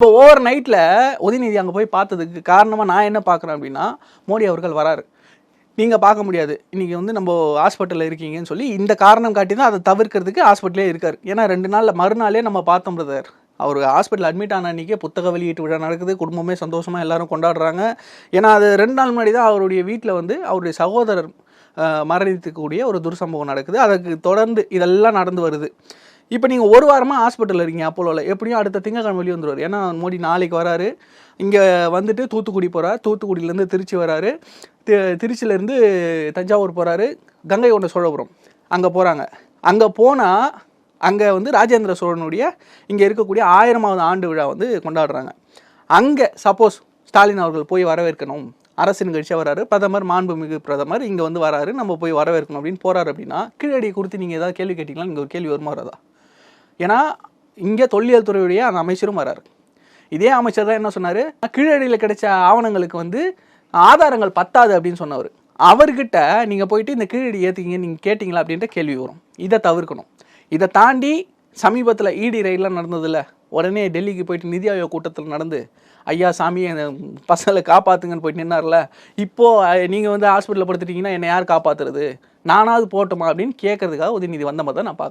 இப்போ ஓவர் நைட்டில் உதயநிதி அங்கே போய் பார்த்ததுக்கு காரணமாக நான் என்ன பார்க்குறேன் அப்படின்னா, மோடி அவர்கள் வராரு. நீங்கள் பார்க்க முடியாது. இன்றைக்கி வந்து நம்ம ஹாஸ்பிட்டலில் இருக்கீங்கன்னு சொல்லி இந்த காரணம் காட்டி தான் அதை தவிர்க்கிறதுக்கு ஹாஸ்பிட்டலே இருக்கார். ஏன்னா 2 நாளில் மறுநாளே நம்ம பார்த்தோம் பிரதர். அவர் ஹாஸ்பிட்டல் அட்மிட் ஆன அன்றைக்கே புத்தக வெளியீட்டு விழா நடக்குது. குடும்பமே சந்தோஷமாக எல்லாரும் கொண்டாடுறாங்க. ஏன்னா அது 2 நாள் முன்னாடி தான் அவருடைய வீட்டில் வந்து அவருடைய சகோதரர் மரணித்துக்கூடிய ஒரு துர்சம்பவம் நடக்குது. அதுக்கு தொடர்ந்து இதெல்லாம் நடந்து வருது. இப்போ நீங்கள் ஒரு வாரமாக ஹாஸ்பிட்டலில் இருக்கீங்க அப்போலோவில். எப்படியும் அடுத்த திங்கக்கிழமை வெளியே வந்துடுவார். ஏன்னா மோடி நாளைக்கு வராரு. இங்கே வந்துட்டு தூத்துக்குடி போகிறார். தூத்துக்குடியிலேருந்து திருச்சி வராரு. திருச்சியிலேருந்து தஞ்சாவூர் போகிறாரு. கங்கை கொண்ட சோழபுரம் அங்கே போகிறாங்க. அங்கே போனால் அங்கே வந்து ராஜேந்திர சோழனுடைய இங்கே இருக்கக்கூடிய 1000வது ஆண்டு விழா வந்து கொண்டாடுறாங்க. அங்கே சப்போஸ் ஸ்டாலின் அவர்கள் போய் வரவேற்கணும், அரசு நிகழ்ச்சியாக வராரு, பிரதமர் மாண்புமிகு பிரதமர் இங்கே வந்து வராரு, நம்ம போய் வரவேற்கணும் அப்படின்னு போகிறாரு அப்படின்னா கீழடி குறித்து நீங்கள் ஏதாவது கேள்வி கேட்டிங்களா? இங்கே ஒரு கேள்வி வருமா வராதா? ஏன்னா இங்கே தொல்லியல் துறையுடைய அந்த அமைச்சரும் வராரு. இதே அமைச்சர் தான் என்ன சொன்னார், கீழடியில் கிடைச்ச ஆவணங்களுக்கு வந்து ஆதாரங்கள் பத்தாது அப்படின்னு சொன்னவர். அவர்கிட்ட நீங்கள் போயிட்டு இந்த கீழடி ஏற்றிக்கிங்க நீங்கள் கேட்டிங்களா அப்படின்ற கேள்வி வரும். இதை தவிர்க்கணும். இதை தாண்டி சமீபத்தில் இடி ரெய்டெலாம் நடந்ததில்ல, உடனே டெல்லிக்கு போயிட்டு நிதி ஆயோக் கூட்டத்தில் நடந்து ஐயா சாமி பசங்களை காப்பாற்றுங்கன்னு போயிட்டு நின்னார்ல, இப்போது நீங்கள் வந்து ஹாஸ்பிட்டலில் படுத்துட்டீங்கன்னா என்னை யார் காப்பாற்றுறது, நானாவது போட்டோமா அப்படின்னு கேட்கறதுக்காக உதயநிதி வந்த மாதிரி தான் நான் பார்க்குறேன்.